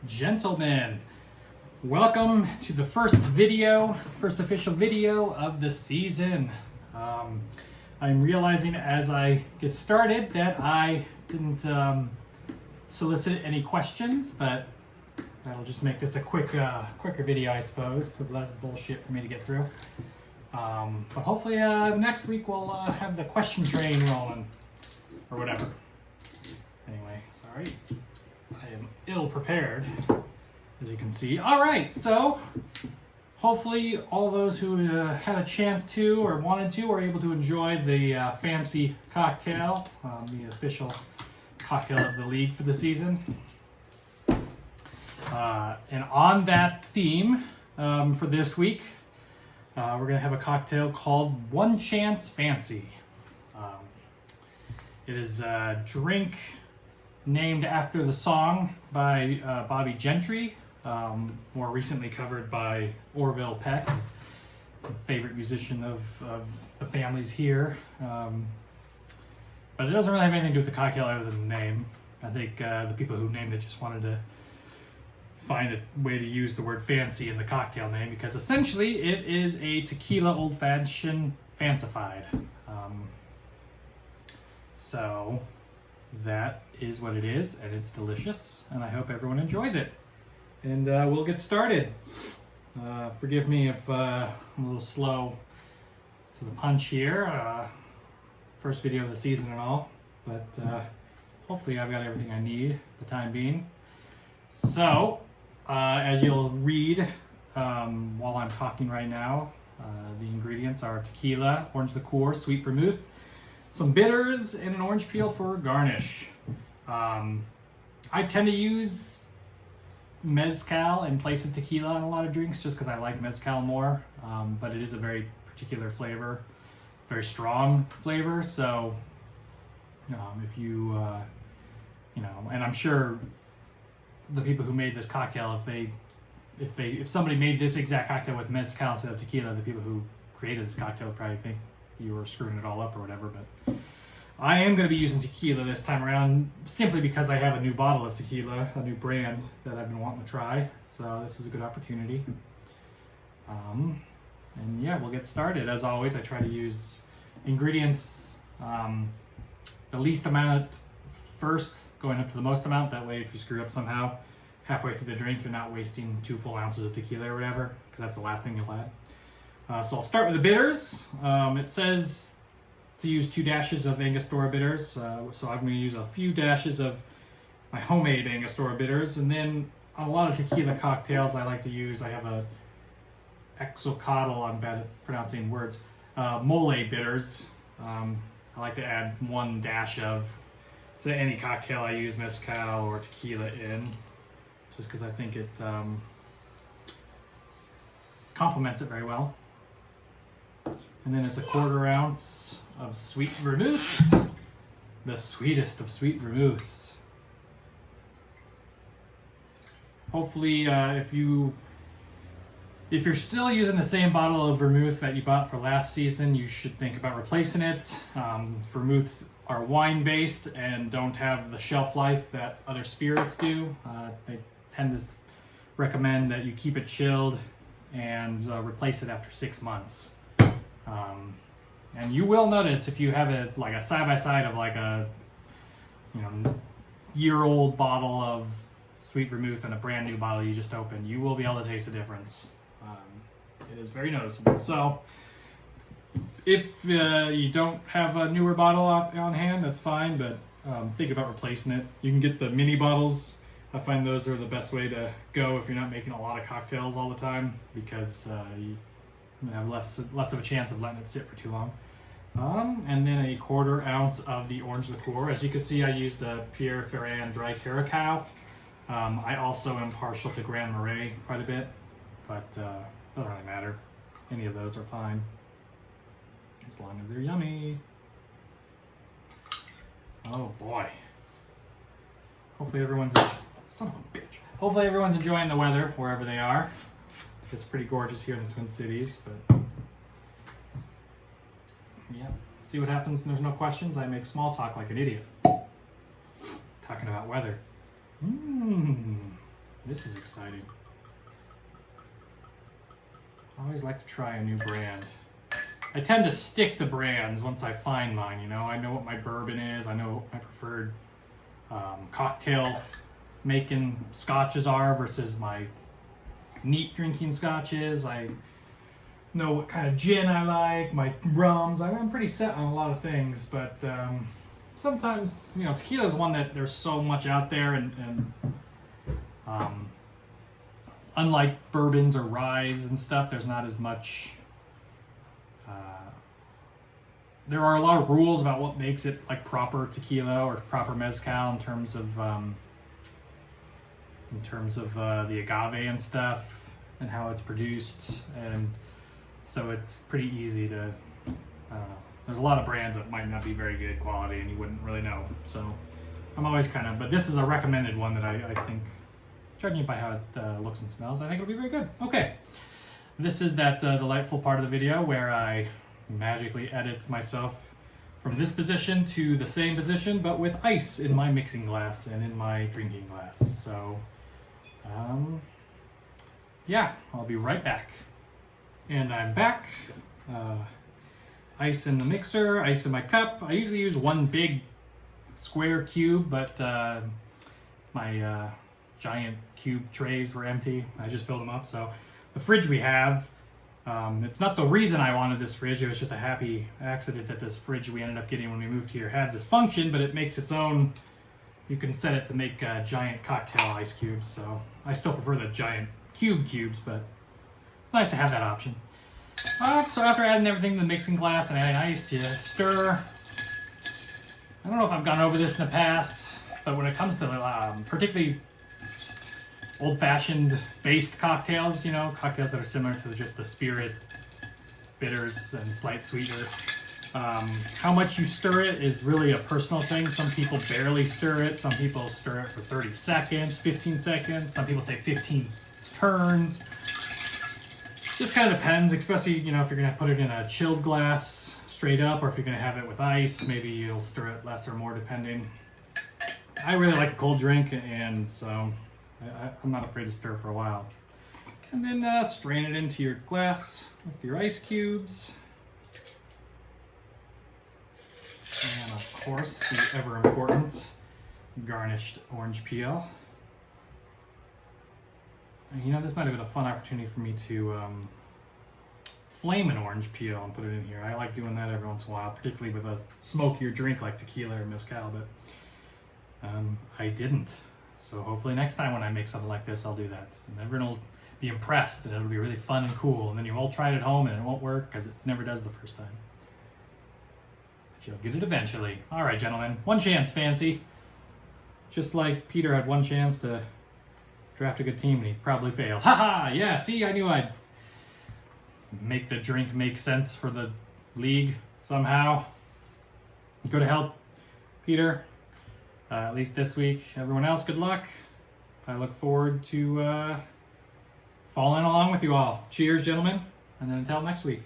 Gentlemen, welcome to the first official video of the season. I'm realizing as I get started that I didn't solicit any questions, but that'll just make this a quicker video, I suppose, with less bullshit for me to get through. But hopefully next week we'll have the question train rolling, or whatever. Anyway, sorry. I am ill prepared, as you can see. All right, so hopefully all those who had a chance to or wanted to are able to enjoy the fancy cocktail, the official cocktail of the league for the season. And on that theme, for this week, we're going to have a cocktail called One Chance Fancy. It is a drink named after the song by Bobby Gentry, more recently covered by Orville Peck, favorite musician of the families here. But it doesn't really have anything to do with the cocktail other than the name. I think the people who named it just wanted to find a way to use the word fancy in the cocktail name, because essentially it is a tequila old-fashioned fancified. So that is what it is, and it's delicious, and I hope everyone enjoys it. And we'll get started. Forgive me if I'm a little slow to the punch here. First video of the season and all, but hopefully I've got everything I need for the time being. So, as you'll read while I'm talking right now, the ingredients are tequila, orange liqueur, sweet vermouth, some bitters, and an orange peel for garnish. I tend to use mezcal in place of tequila on a lot of drinks just because I like mezcal more, but it is a very particular flavor, very strong flavor. So if you, and I'm sure the people who made this cocktail, if somebody made this exact cocktail with mezcal instead of tequila, the people who created this cocktail would probably think you were screwing it all up or whatever. But I am going to be using tequila this time around simply because I have a new bottle of tequila, a new brand that I've been wanting to try. So this is a good opportunity. And yeah, we'll get started. As always, I try to use ingredients the least amount first, going up to the most amount. That way, if you screw up somehow halfway through the drink, you're not wasting 2 full ounces of tequila or whatever, because that's the last thing you'll add. So I'll start with the bitters. It says to use 2 dashes of Angostura bitters, so I'm going to use a few dashes of my homemade Angostura bitters, and then on a lot of tequila cocktails I have a Exocadal, I'm bad at pronouncing words, mole bitters. I like to add 1 dash of to any cocktail I use mezcal or tequila in, just because I think it complements it very well. And then it's a 1/4 ounce of sweet vermouth, the sweetest of sweet vermouths. Hopefully, if you're still using the same bottle of vermouth that you bought for last season, you should think about replacing it. Vermouths are wine-based and don't have the shelf life that other spirits do. They tend to recommend that you keep it chilled and replace it after 6 months. And you will notice if you have it like a side-by-side of like a year-old bottle of sweet vermouth and a brand new bottle you just opened, you will be able to taste the difference. It is very noticeable. So if you don't have a newer bottle on hand, that's fine, but think about replacing it. You can get the mini bottles. I find those are the best way to go if you're not making a lot of cocktails all the time, because you have less of a chance of letting it sit for too long. And then a 1/4 ounce of the orange liqueur. As you can see, I use the Pierre Ferrand Dry Caracal. I also am partial to Grand Marais quite a bit, but it doesn't really matter. Any of those are fine, as long as they're yummy. Oh boy. Hopefully everyone's enjoying the weather wherever they are. It's pretty gorgeous here in the Twin Cities, but yeah. See what happens when there's no questions? I make small talk like an idiot. Talking about weather. This is exciting. I always like to try a new brand. I tend to stick to brands once I find mine, you know. I know what my bourbon is. I know what my preferred cocktail making scotches are versus my neat drinking scotches. I know what kind of gin I like, my rums. I'm pretty set on a lot of things, but sometimes, you know, tequila is one that there's so much out there, and unlike bourbons or ryes and stuff, there's not as much. There are a lot of rules about what makes it like proper tequila or proper mezcal in terms of the agave and stuff and how it's produced, and so it's pretty easy to. I don't know. There's a lot of brands that might not be very good quality and you wouldn't really know. So I'm always kind of, but this is a recommended one that I think, judging by how it looks and smells, I think it'll be very good. Okay, this is that delightful part of the video where I magically edit myself from this position to the same position, but with ice in my mixing glass and in my drinking glass. So, yeah, I'll be right back. And I'm back. Ice in the mixer, ice in my cup. I usually use one big square cube, but my giant cube trays were empty. I just filled them up. So the fridge we have, it's not the reason I wanted this fridge. It was just a happy accident that this fridge we ended up getting when we moved here had this function, but it makes its own. You can set it to make giant cocktail ice cubes. So I still prefer the giant cubes, but it's nice to have that option. So after adding everything to the mixing glass and adding ice, you stir. I don't know if I've gone over this in the past, but when it comes to particularly old-fashioned based cocktails, you know, cocktails that are similar to just the spirit, bitters, and slight sweetener, how much you stir it is really a personal thing. Some people barely stir it. Some people stir it for 30 seconds, 15 seconds. Some people say 15 turns. Just kind of depends, especially, you know, if you're going to put it in a chilled glass straight up, or if you're going to have it with ice, maybe you'll stir it less or more depending. I really like a cold drink, and so I'm not afraid to stir for a while. And then strain it into your glass with your ice cubes. And of course, the ever important garnished orange peel. You know, this might have been a fun opportunity for me to flame an orange peel and put it in here. I like doing that every once in a while, particularly with a smokier drink like tequila or mezcal, but I didn't. So hopefully next time when I make something like this, I'll do that. And everyone will be impressed, and it'll be really fun and cool. And then you all try it at home, and it won't work because it never does the first time. But you'll get it eventually. All right, gentlemen. One chance, Fancy. Just like Peter had one chance to draft a good team, and he probably failed. Haha! Yeah, see, I knew I'd make the drink make sense for the league somehow. Go to help, Peter. At least this week. Everyone else, good luck. I look forward to following along with you all. Cheers, gentlemen, and then until next week.